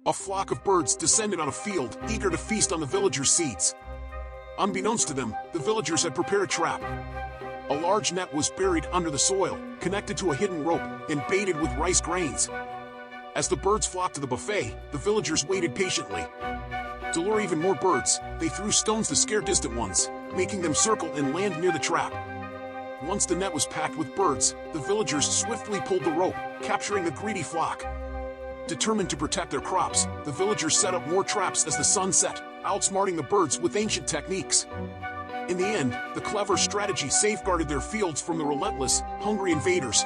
A flock of birds descended on a field, eager to feast on the villagers' seeds. Unbeknownst to them, the villagers had prepared a trap. A large net was buried under the soil, connected to a hidden rope, and baited with rice grains. As the birds flocked to the buffet, the villagers waited patiently. To lure even more birds, they threw stones to scare distant ones, making them circle and land near the trap. Once the net was packed with birds, the villagers swiftly pulled the rope, capturing the greedy flock. Determined to protect their crops, the villagers set up more traps as the sun set, outsmarting the birds with ancient techniques. In the end, the clever strategy safeguarded their fields from the relentless, hungry invaders,